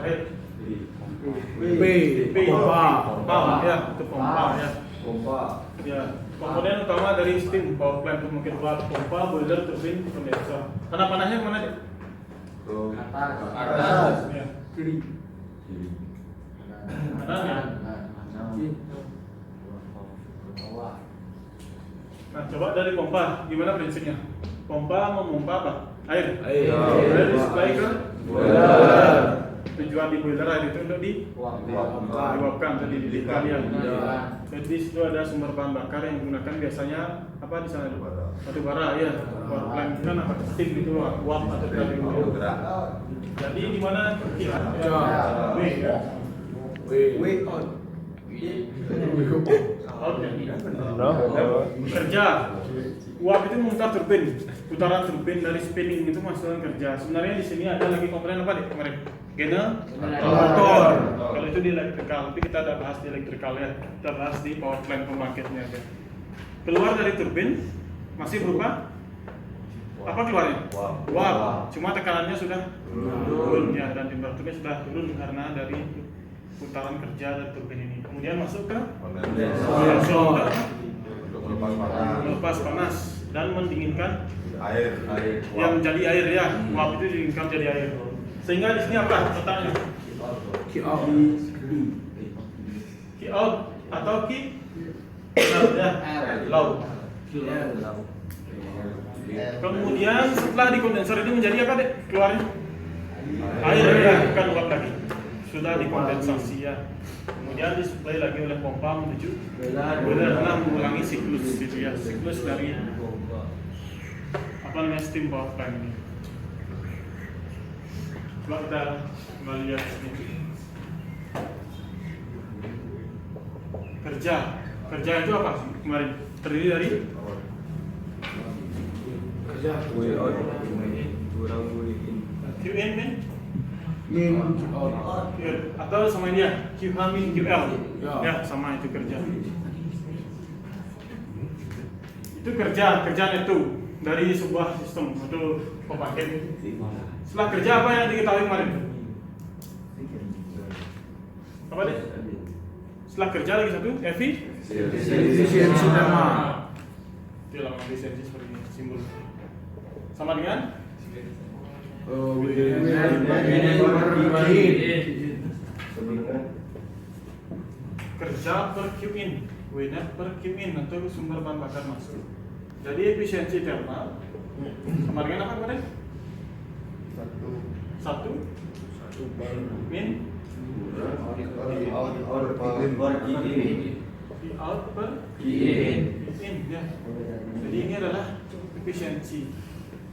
air. Pompa ya, itu pompa ya. Pompa. Ya, komponen utama dari steam power plant mungkin buat pompa, boiler, turbin, kondenser. Panah-panahnya mana deh? Atas. Ya. kiri. Kanan ya. Nah, coba dari pompa, gimana prinsipnya? Pompa memompa apa? Air. Air disuplai ke boiler. Tujuan di boiler air itu untuk diuapkan atau dididihkan ya. Jadi di situ ada sumber bahan bakar yang digunakan biasanya apa di sana? Batu bara ya. Power plant kan apa? Steam itu uap atau tenaga gerak. Jadi di mana kira? W ya. W on. Kerja. Uap itu memutar turbin. Putaran turbin dari spinning itu menghasilkan kerja. Sebenarnya di sini ada lagi komponen apa deh kemarin? Generator. Kalau itu di elektrikal, tapi kita ada bahas di elektrikal ya. Kita bahas di power plant pembangkitnya aja. Keluar dari turbin masih berupa apa keluarnya? Uap. Cuma tekanannya sudah turun ya, dan temperaturnya sudah turun karena dari putaran kerja dari turbin ini. Kemudian masuk ke kondensor Untuk melepas melepas panas dan mendinginkan air. yang menjadi air ya. Uap itu didinginkan jadi air. Sehingga di sini apa letaknya? Key out. Key out atau key ya, low. Kemudian setelah di kondensor ini menjadi apa deh keluarnya? Air ya, bukan uap lagi. Sudah dikondensasi ya. Kemudian disuplai lagi oleh pompa menuju boiler karena mengulangi siklus gitu ya, siklus dari apa namanya steam power plant ini. Coba kita kembali lihat sini. Kerja itu apa kemarin? Terdiri dari Kerja. QN min Min out. atau sama ini ya QH min QL ya, sama itu kerja. Itu kerjaan itu dari sebuah sistem untuk pembangkit. Setelah kerja apa yang diketahui kemarin? Apa deh? Setelah kerja lagi satu, Efisiensi nama. Itu lah efisiensi seperti ini simbol. Sama dengan kerja per Q in, WNET per Q in atau sumber bahan bakar masuk. Jadi efisiensi thermal sama dengan apa kemarin? Satu min out per in ya. Jadi ini adalah efisiensi.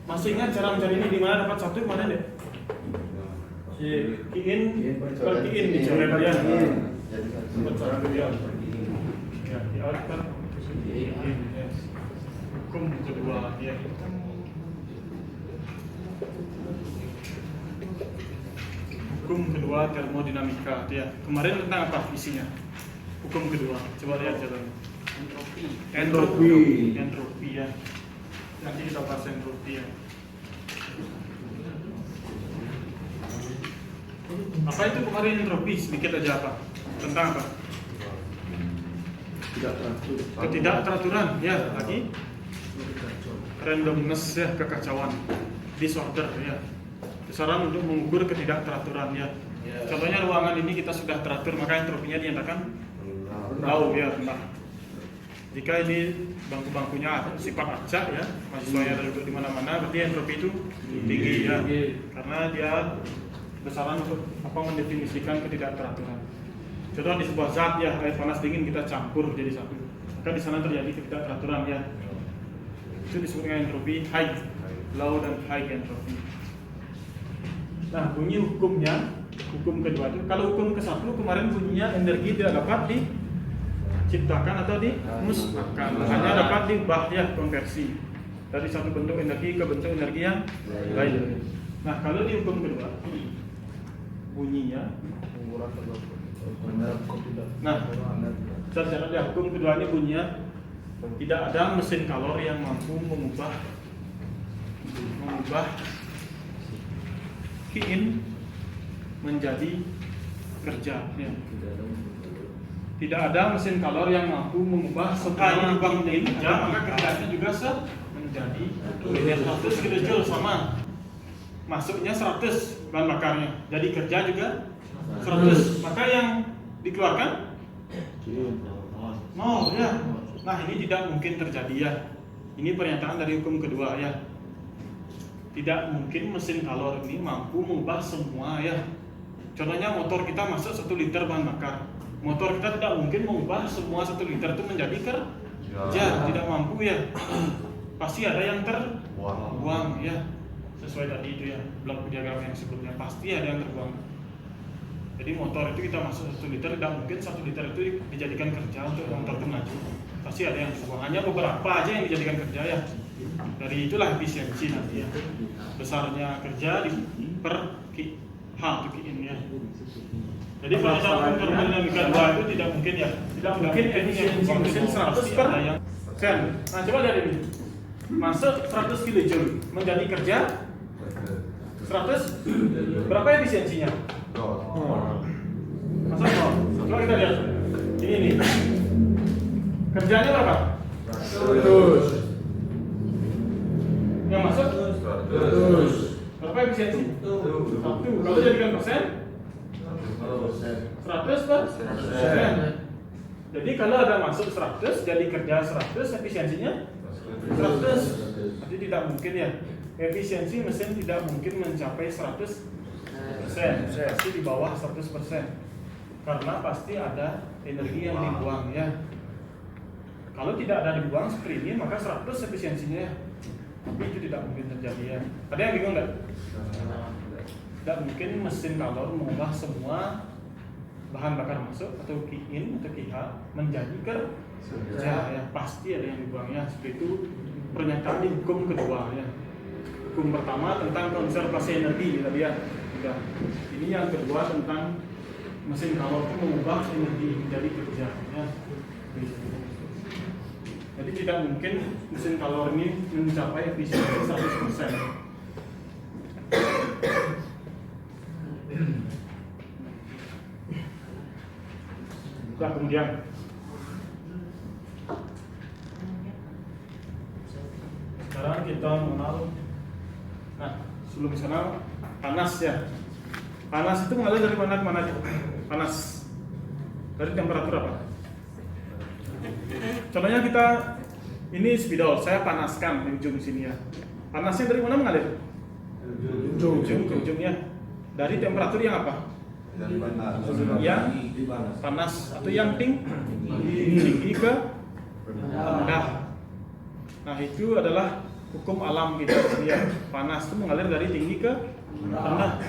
Masih ingat cara mencari ini di mana dapat satu mana deh? Kiin per kiin dicoret ya. Dapat satu ya. Ya, di out per kiin ya. Hukum kedua ya. Hukum kedua termodinamika ya. Kemarin tentang apa isinya? Hukum kedua. Coba lihat jalannya. Entropi ya. Nanti kita bahas entropi ya. Apa itu kemarin entropi? Sedikit aja apa? Tentang apa? Ketidakteraturan ya, lagi randomness ya, kekacauan, disorder ya. Saran untuk mengukur ketidakteraturan ya. Contohnya ruangan ini kita sudah teratur, maka entropinya dinyatakan low ya, rendah. Jika ini bangku-bangkunya sifat acak ya, mahasiswanya duduk di mana-mana, berarti entropi itu tinggi ya, karena dia besaran untuk apa mendefinisikan ketidakteraturan. Contoh di sebuah zat ya, air panas dingin kita campur jadi satu, maka di sana terjadi ketidakteraturan ya. Itu disebut dengan entropi high, low dan high entropi. Nah, bunyi hukumnya, hukum kedua itu, kalau hukum ke satu kemarin bunyinya energi tidak dapat diciptakan atau dimusnahkan, hanya dapat diubah ya, konversi dari satu bentuk energi ke bentuk energi yang lain. Nah, kalau di hukum kedua bunyinya, nah, secara dia hukum kedua ini bunyinya tidak ada mesin kalori yang mampu mengubah Qin menjadi kerja. Ya. Tidak ada mesin kalor yang mampu mengubah semua lubang menjadi kerja, maka kerjanya juga menjadi 100 kJ sama. Masuknya 100 bahan bakarnya, jadi kerja juga 100. Maka yang dikeluarkan 0 ya. Nah, ini tidak mungkin terjadi ya. Ini pernyataan dari hukum kedua ya. Tidak mungkin mesin kalor ini mampu mengubah semua ya. Contohnya motor kita masuk 1 liter bahan bakar. Motor kita tidak mungkin mengubah semua 1 liter itu menjadi kerja, tidak mampu ya. Pasti ada yang terbuang ya. Sesuai tadi itu ya, blok diagram yang sebelumnya, pasti ada yang terbuang. Jadi motor itu kita masuk 1 liter, tidak mungkin 1 liter itu dijadikan kerja untuk motor itu maju. Pasti ada yang terbuang, hanya beberapa aja yang dijadikan kerja ya. Dari itulah efisiensi nanti ya. Besarnya kerja per H untuk in ya. Jadi pernyataan termodinamika 2 itu tidak mungkin ya. Tidak mungkin efisiensi mesin 100%. Nah, coba lihat ini. Masuk 100 kJ menjadi kerja 100. Berapa efisiensinya? Masuk 0. Coba kita lihat. Ini nih. Kerjanya berapa? 100. Yang masuk 100. berapa efisiensi? 1. Kalau jadikan persen 100%. Jadi kalau ada masuk 100 jadi kerja 100, efisiensinya 100. Jadi tidak mungkin ya. Efisiensi mesin tidak mungkin mencapai 100%. Pasti di bawah 100%. Karena pasti ada energi yang dibuang ya. Kalau tidak ada dibuang seperti ini maka 100 efisiensinya ya. Tapi itu tidak mungkin terjadi ya. Ada yang bingung nggak? Tidak mungkin mesin kalor mengubah semua bahan bakar masuk atau key in atau key out menjadi kerja ya. Pasti ada yang dibuangnya. Seperti itu pernyataan di hukum kedua ya. Hukum pertama tentang konservasi energi tadi ya. Udah. Ini yang kedua tentang mesin kalor itu mengubah energi menjadi kerja ya. Jadi tidak mungkin mesin kalor ini mencapai efisiensi 100%. Nah, kemudian sekarang kita mengenal. Nah, sebelum sana panas ya. Panas itu mengalir dari mana ke mana aja? Panas dari temperatur apa? Contohnya kita ini spidol, saya panaskan di ujung sini ya. Panasnya dari mana mengalir? Ujung ke ujungnya. Dari temperatur yang apa? Yang panas atau yang tinggi ke rendah. Nah, itu adalah hukum alam kita ya. Panas itu mengalir dari tinggi ke rendah.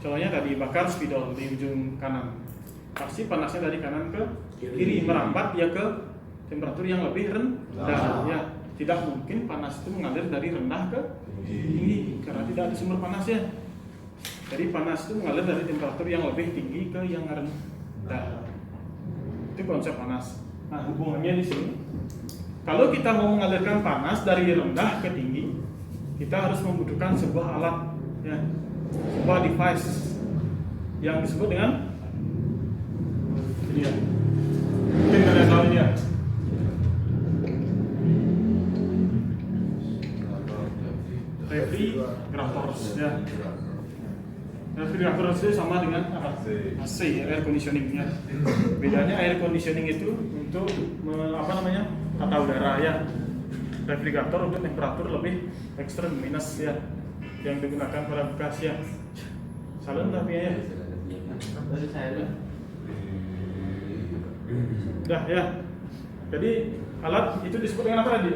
Contohnya tadi bakar spidol di ujung kanan. Pasti panasnya dari kanan ke kiri merambat ya ke temperatur yang lebih rendah ya. Tidak mungkin panas itu mengalir dari rendah ke tinggi karena tidak ada sumber panasnya. Jadi panas itu mengalir dari temperatur yang lebih tinggi ke yang rendah. Itu konsep panas. Nah, hubungannya di sini. Kalau kita mau mengalirkan panas dari rendah ke tinggi, kita harus membutuhkan sebuah alat ya. Sebuah device yang disebut dengan ini ya. Mungkin kalian tahu ini ya. Refrigerator ya. Refrigerator itu sama dengan apa? AC, air conditioning ya. Bedanya air conditioning itu untuk tata udara ya. Refrigerator untuk temperatur lebih ekstrem minus ya. Yang digunakan pada bekas ya. Salah tapi ya. Dah ya. Jadi alat itu disebut dengan apa tadi?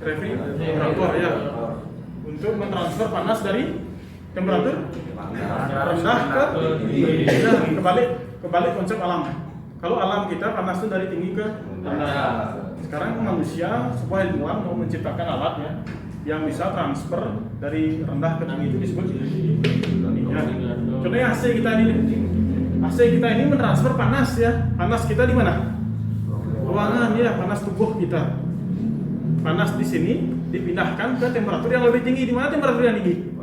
Refrigerator ya. Untuk mentransfer panas dari temperatur rendah ke tinggi. Nah, kembali konsep alam. Kalau alam kita panas itu dari tinggi ke rendah. Sekarang manusia, sebuah ilmuwan mau menciptakan alat ya yang bisa transfer dari rendah ke tinggi, itu disebut ya. Contohnya AC kita ini. AC kita ini mentransfer panas ya. Panas kita di mana? Ruangan ya, panas tubuh kita. Panas di sini dipindahkan ke temperatur yang lebih tinggi. Di mana temperatur yang tinggi?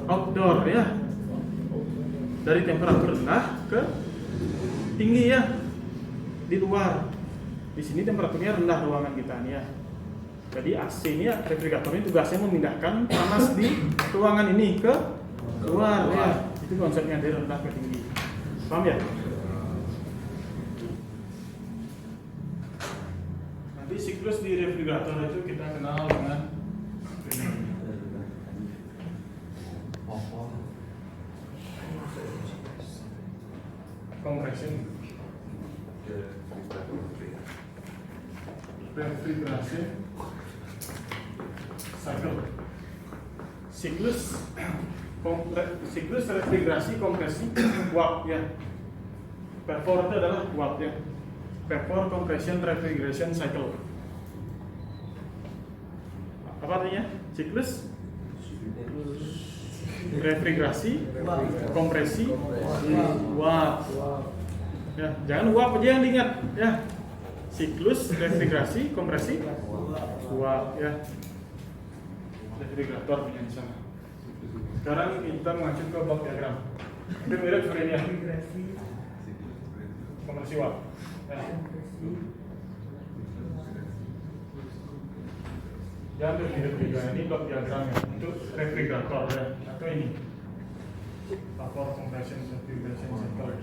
Outdoor ya. dari temperatur rendah ke tinggi ya, di luar. Di sini temperaturnya rendah ruangan kita nih ya. Jadi AC ini ya, refrigerator ini tugasnya memindahkan panas di ruangan ini ke luar ya. Itu konsepnya dari rendah ke tinggi. Paham ya? Nanti siklus di refrigerator itu kita kenal dengan compression, refrigerasi, cycle. Siklus refrigerasi kompresi uap ya. Vapor itu adalah uap ya. Vapor compression refrigeration cycle. Apa artinya? Siklus refrigerasi, kompresi, uap. Ya, jangan uap aja yang diingat ya. Siklus refrigerasi, kompresi, uap ya. Refrigerator punya di sana. Sekarang kita mengacu ke blok diagram. Itu mirip seperti ini ya. Kompresi uap. Ya. Jangan mirip juga, ini blok diagramnya untuk refrigerator ya. Atau ini vapor compression refrigeration cycle.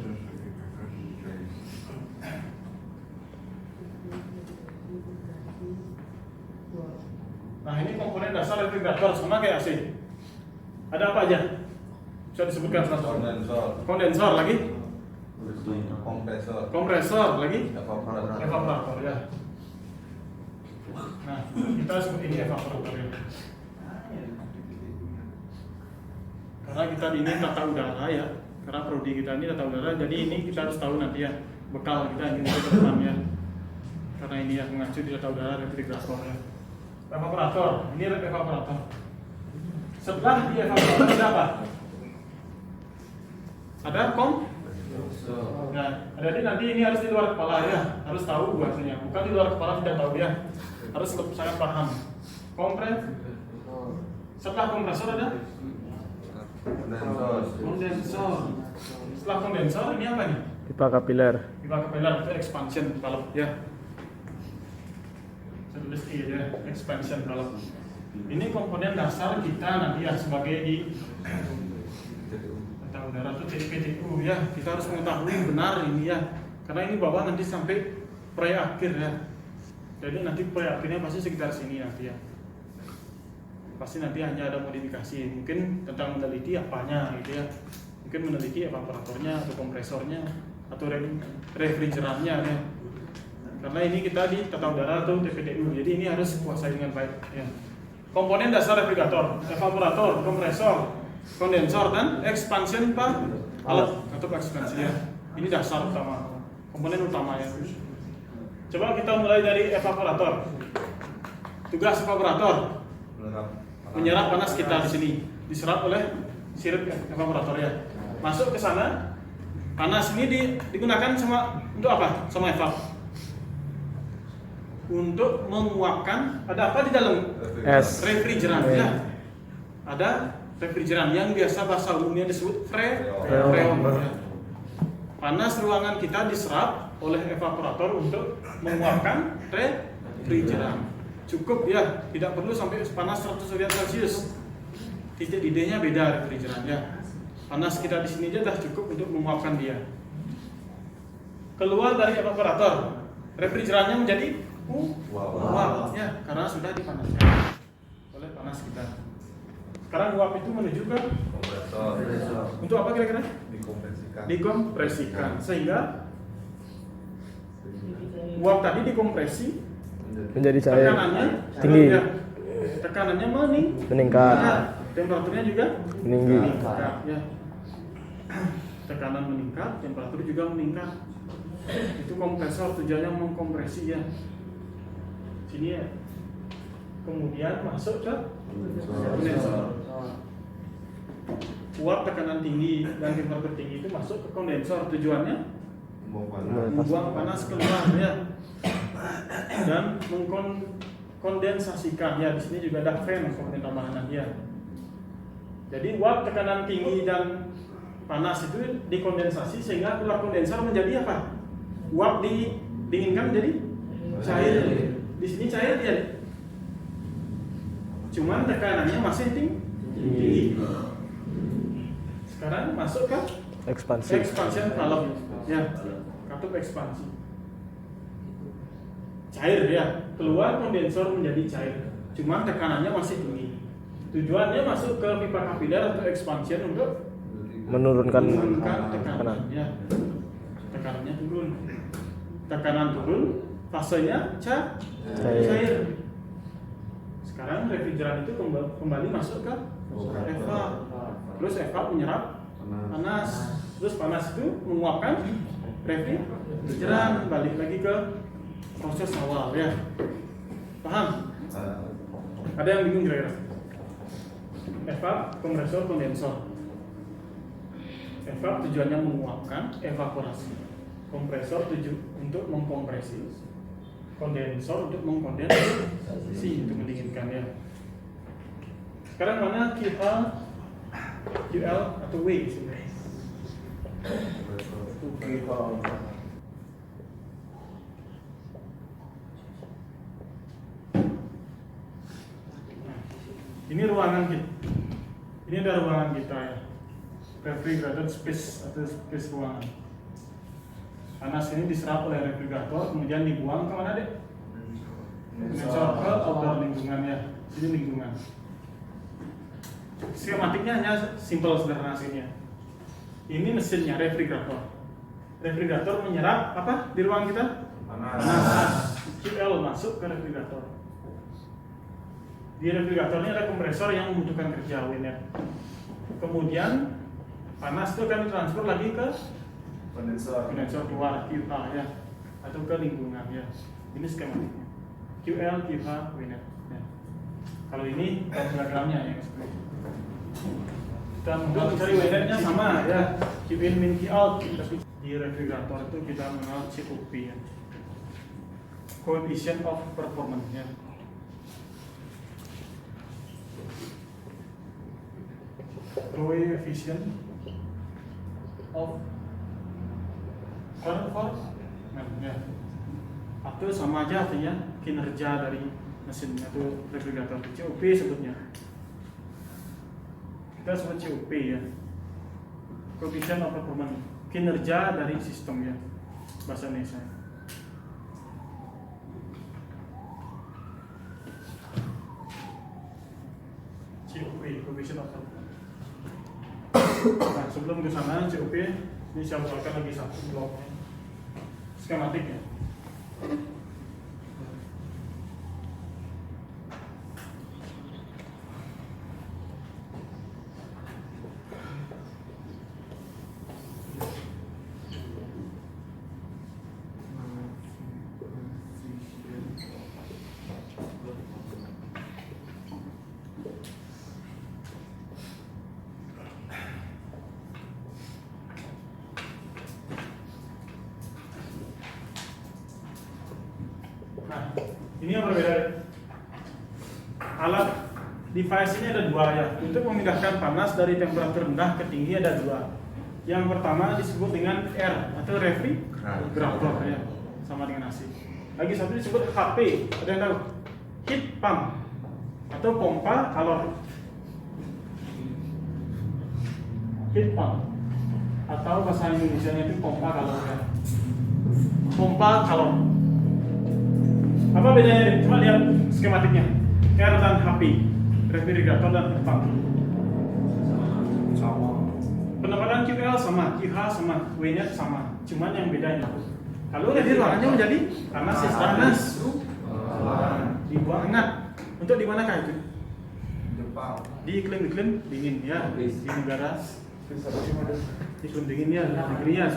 Nah ini komponen dasar refrigerator sama kayak AC. Ada apa aja? Bisa disebutkan satu. Kondensor lagi. Kompresor lagi. Evaporator ya. Nah kita sebut ini evaporator ya. Karena kita ini tata udara ya. Karena prodi kita ini tata udara. Jadi ini kita harus tahu nanti ya. Bekal kita ini untuk depan ya. Karena ini yang mengacu di tata udara refrigerator ya. Evaporator, ini evaporator. Setelah di evaporator ada apa? Ada Nah, jadi nanti ini harus di luar kepala ya, harus tahu bahasanya. Bukan di luar kepala tidak tahu ya, harus sangat paham. Setelah kompresor ada kondensor. Setelah kondensor ini apa nih? Pipa kapiler. Pipa kapiler itu expansion valve ya. Tulis ya, expansion valve. Ini komponen dasar kita nanti ya sebagai di tata udara itu PTU ya. Kita harus mengetahui benar ini ya, karena ini bawah nanti sampai proyek akhir ya. Jadi nanti proyek akhirnya pasti sekitar sini nanti ya. Pasti nanti hanya ada modifikasi, mungkin tentang meneliti apanya gitu ya. Mungkin meneliti evaporatornya atau kompresornya atau refrigerannya ya. Karena ini kita di tata udara atau TPDU, jadi ini harus kuasai dengan baik ya. Komponen dasar refrigerator, evaporator, kompresor, kondensor dan expansion valve atau ekspansi ya. Ini dasar utama, komponen utama ya. Coba kita mulai dari evaporator. Tugas evaporator menyerap panas kita di sini, diserap oleh sirip evaporator ya. Masuk ke sana, panas ini digunakan untuk apa? Sama evap. Untuk menguapkan, ada apa di dalam? Es. Refrigeran ya. Ada refrigeran yang biasa bahasa umumnya disebut freon ya. Panas ruangan kita diserap oleh evaporator untuk menguapkan refrigeran. Cukup ya, tidak perlu sampai panas 100 derajat Celcius. Titik didenya beda refrigeran ya. Panas kita di sini aja dah cukup untuk menguapkan dia. Keluar dari evaporator, refrigerannya menjadi uap ya, karena sudah dipanaskan oleh panas kita. Sekarang uap itu menuju ke kompresor. Untuk apa kira-kira? Dikompresikan. Sehingga uap tadi dikompresi Menjadi cair. tekanannya Tinggi. ya, tekanannya Meningkat. temperaturnya juga Meninggi. meningkat ya. Tekanan meningkat, temperatur juga meningkat. Itu kompresor tujuannya mengkompresi ya. Sini ya. Kemudian masuk ke kondensor. Uap tekanan tinggi dan temperatur tinggi itu masuk ke kondensor, tujuannya membuang panas keluar ya. Dan mengkondensasikan ya. Di sini juga ada fan komponen tambahan ya. Jadi uap tekanan tinggi dan panas itu dikondensasi sehingga keluar kondensor menjadi apa? Uap didinginkan menjadi cair. Di sini cair dia. Cuman tekanannya masih tinggi. Sekarang masuk ke Ekspansi. expansion valve. Ya, katup ekspansi. Cair ya, keluar kondensor menjadi cair. Cuman tekanannya masih tinggi. Tujuannya masuk ke pipa kapiler atau expansion untuk Menurunkan tekanan. Ya. Tekanannya turun. Tekanan turun, fasenya cair. Sekarang refrigeran itu kembali masuk ke EVA. Terus EVA menyerap panas. Terus panas itu menguapkan refrigeran, balik lagi ke proses awal ya. Paham? Ada yang bingung kira-kira? EVA, kompresor, kondensor. EVA tujuannya menguapkan, evaporasi. Kompresor untuk mengkompresi. Kondensor untuk mengkondensasi, untuk mendinginkan ya. Sekarang mana QL atau W sebenarnya? Ini ruangan kita. Ini ada ruangan kita ya. Refrigerator space atau space ruangan. Panas ini diserap oleh refrigerator, kemudian dibuang ke mana deh? Kondensor ke outdoor lingkungan ya. Ini lingkungan. Skematiknya hanya simple sederhana sini ya. Ini mesinnya refrigerator. Refrigerator menyerap apa di ruang kita? Panas. QL masuk ke refrigerator. Di refrigerator ini ada kompresor yang membutuhkan kerja WNET. Kemudian panas itu akan ditransfer lagi ke kondensor keluar QH ya, atau ke lingkungan ya. Ini skematiknya. QL, QH, WNET. Ya. Kalau ini diagramnya yang seperti itu. Dan untuk mencari WNET-nya sama ya, Q in min Q out. Tapi di refrigerator itu kita mengenal COP ya, coefficient of performance ya. Coefficient of performance ya. Atau sama aja artinya kinerja dari mesin atau refrigerator. COP sebutnya. Kita sebut COP ya, coefficient of performance, kinerja dari sistem ya, bahasa Indonesia. COP, coefficient of performance. Nah, sebelum ke sana COP, ini saya buatkan lagi satu blok skematiknya. Nah, ini yang berbeda. Alat device ini ada dua ya. Untuk memindahkan panas dari temperatur rendah ke tinggi ada dua. Yang pertama disebut dengan R atau refrigerator ya, sama dengan AC. Lagi satu disebut HP. Ada yang tahu? Heat pump atau pompa kalor. Heat pump atau bahasa Indonesianya itu pompa kalor ya. Pompa kalor. Apa bedanya? Coba lihat skematiknya. R dan HP, refrigerator dan heat pump. Sama. Penempatan QL sama, QH sama, W-nya sama. Cuman yang bedanya, kalau di ruangannya menjadi panas, panas. Dibuang hangat. Untuk di manakah itu? Jepang. Di iklim dingin ya. Di negara iklim dingin ya, negeri ya.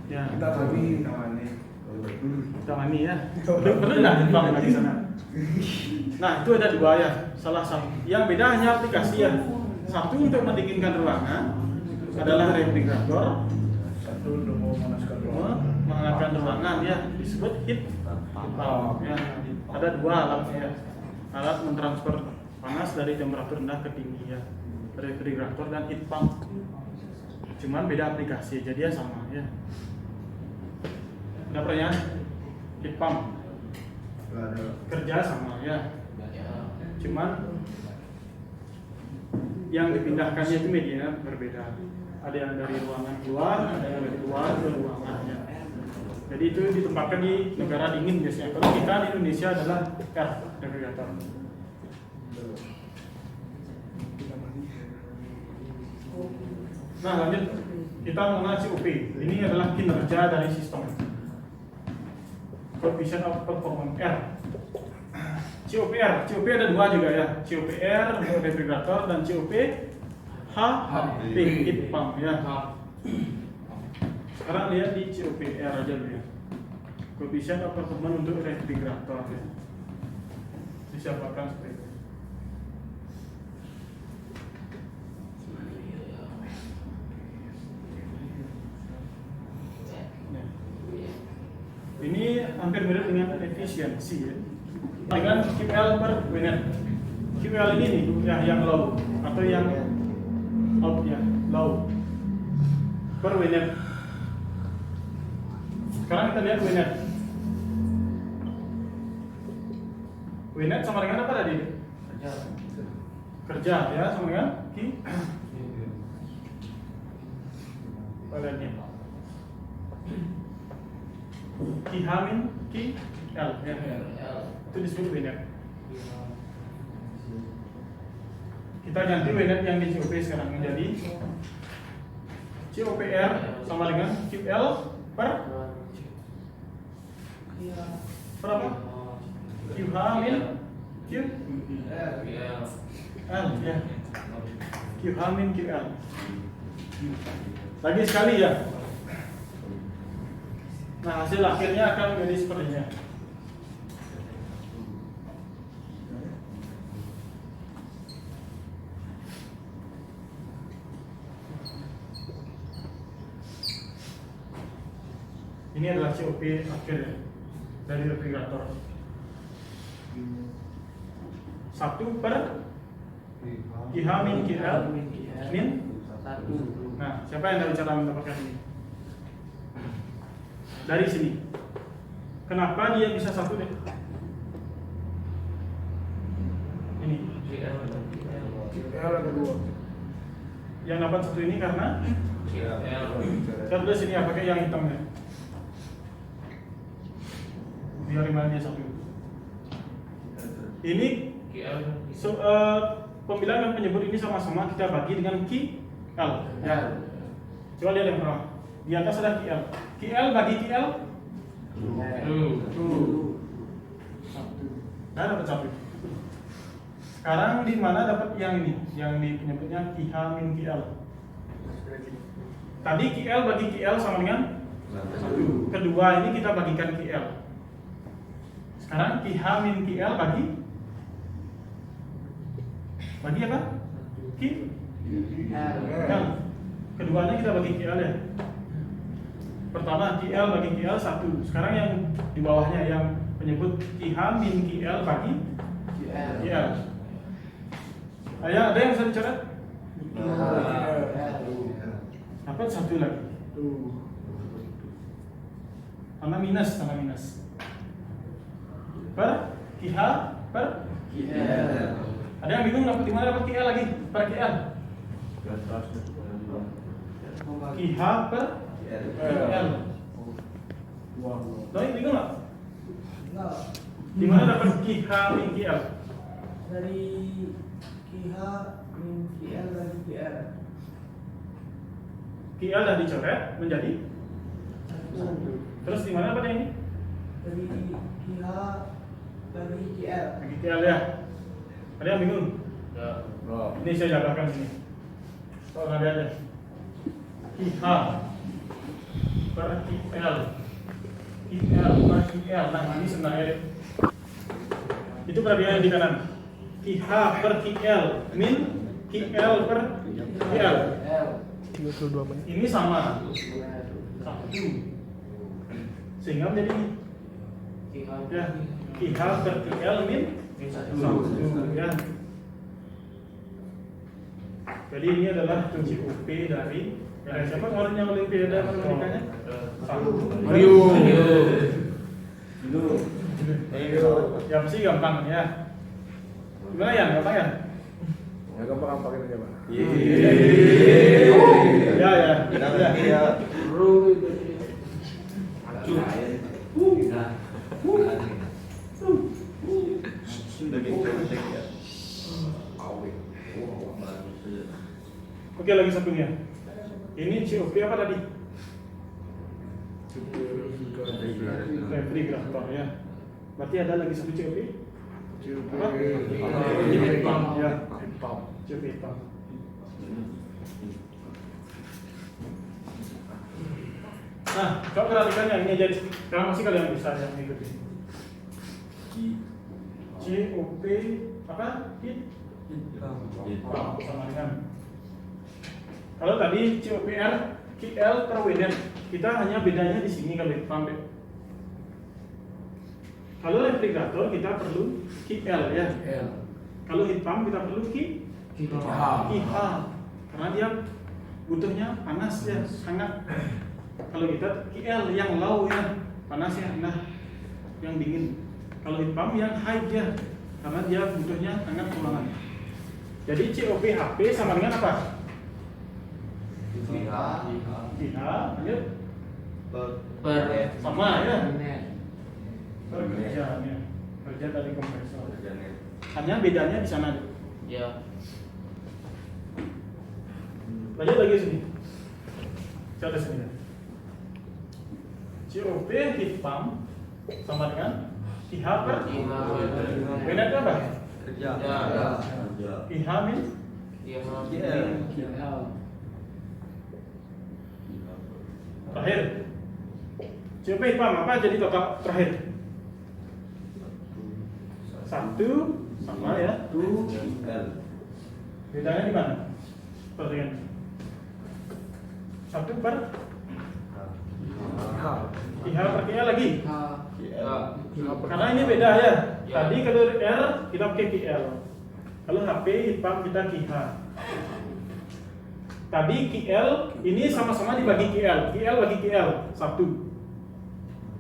Ya. Kita tadi namanya. Kita mani ya. Pernah nggak Jepang di sana? Nah itu ada dua ya. Salah satu. Yang beda hanya aplikasi ya. Satu untuk mendinginkan ruangan adalah refrigerator. Satu untuk memanaskan ruangan. Menghangatkan ruangan ya, disebut heat pump ya. Ada dua alatnya ya. Alat mentransfer panas dari temperatur rendah ke tinggi ya. Refrigerator dan heat pump. cuman beda aplikasi, jadi ya sama ya. Ada pertanyaan? Heat pump kerja sama ya, cuman yang dipindahkannya itu media berbeda. Ada yang dari ruangan keluar, ada yang dari luar ke ruangan ya. Jadi itu ditempatkan di negara dingin biasanya. Kalau kita di Indonesia adalah air refrigerator. Nah lanjut, kita mengenal COP. Ini adalah kinerja dari sistem. Coefficient of Performance R. COP ada dua juga ya. COP R refrigerator dan COP H heat pump ya. Sekarang lihat di COP R aja dulu ya. Coefficient of Performance untuk refrigerator ya. Disiapkan seperti itu. Ini hampir mirip dengan efisiensi ya. Dengan QL per unit. QL ini nih ya, yang low atau yang out ya, low per unit. Sekarang kita lihat unit. Unit sama dengan apa tadi? Kerja ya, sama dengan Q. Badannya. Q min Q L ya. Itu disebut WNET. Kita ganti WNET yang di COP sekarang menjadi COPR sama dengan QL per apa? QH min QL ya. QH min QL. Lagi sekali ya. Nah, hasil akhirnya akan menjadi seperti ini. Ini adalah COP akhir dari refrigerator. 1 per QH min QL min 1. Nah, siapa yang tahu cara mendapatkan ini? Dari sini. Kenapa dia bisa 1 deh? Ini. QL ada 2. Yang dapat 1 ini karena saya tulis sini ya, pakai yang hitamnya. Biar rimalnya 1. Ini pembilang dan penyebut ini sama-sama kita bagi dengan QL ya. Coba lihat yang pertama. Di atas ada QL. QL bagi QL 2. Nah, dapat 1. Sekarang di mana dapat yang ini? Yang di penyebutnya QH min QL. Tadi QL bagi QL sama dengan 1. Kedua ini kita bagikan QL. Sekarang QH min QL bagi apa? QL. Keduanya kita bagi QL ya. Pertama QL bagi QL 1. Sekarang yang di bawahnya yang penyebut QH min QL bagi QL. Ada yang bisa dicoret? Dapat 1 lagi. Tanda minus. Per QH per QL. Ada yang bingung dapat di mana dapat QL lagi? Per QL. QH per QL. Doi bingung nggak? Di mana dapat QH min QL? Dari QH min QL bagi QL. QL dah dicoret menjadi 1. Terus di mana dapat ini? Dari QH bagi QL. Bagi QL ya. Ada yang bingung? Ini saya jabarkan sini. Soal ada aja. QH per QL. QL per QL. Nah ini sebenarnya itu perbedaan di kanan. QH per QL min QL per QL. 32 menit. Ini sama 1. Sehingga menjadi ini. Ya, QH per QL min 1 ya. Jadi ini adalah COP dari Siapa kemarin yang Olimpiade matematikanya? Mario. Ya pasti gampang ya. Gimana ya? Gampang ya? Ya gampang pakai aja, Pak. Ya. Oke, lagi satunya. Ini COP apa tadi? Refrigerator ya. Berarti ada lagi satu COP? Apa? Hitam ya. COP hitam. Nah, kalau perhatikan yang ini jadi sekarang masih kalian bisa yang mengikuti. COP apa? Hitam sama dengan. Kalau tadi COPR KL per WN, kita hanya bedanya di sini kalau hitam. Kalau refrigerator kita perlu KL ya. Kalau hitam kita perlu KH. Karena dia butuhnya panas ya, hangat. Kalau kita KL yang low ya, panas ya, nah yang dingin. Kalau hitam yang high ya, karena dia butuhnya hangat ruangan. Jadi COP HP sama dengan apa? Ya. Sama ya. Kerja dari kompresor. Hanya bedanya di sana. Ya. Lanjut lagi sini. Coba sini. COP heat pump sama dengan IH per WN itu apa? Kerja. IH min terakhir. COP heat pump apa jadi total terakhir? 1 sama ya. Bedanya di mana? Perhatikan. 1 per IH per KL lagi. Karena ini beda ya. Tadi kalau R kita pakai KL. Kalau HP heat pump kita KH. Tadi KL ini sama-sama dibagi KL. KL bagi KL 1.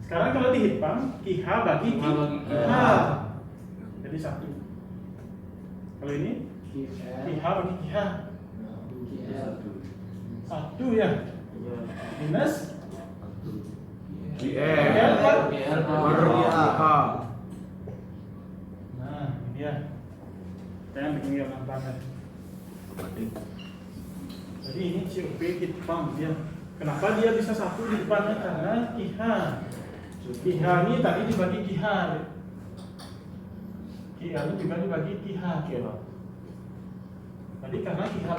Sekarang kalau di heat pump KH bagi KH. Jadi 1. Kalau ini KH bagi KH 1 ya. Minus KL per KH. Nah, ini dia. Jangan bikin yang gampang. Jadi ini COP heat pump ya. Kenapa dia bisa 1 di depannya? Karena KH. KH ini tadi dibagi KH. KL juga dibagi KH. Tadi karena KH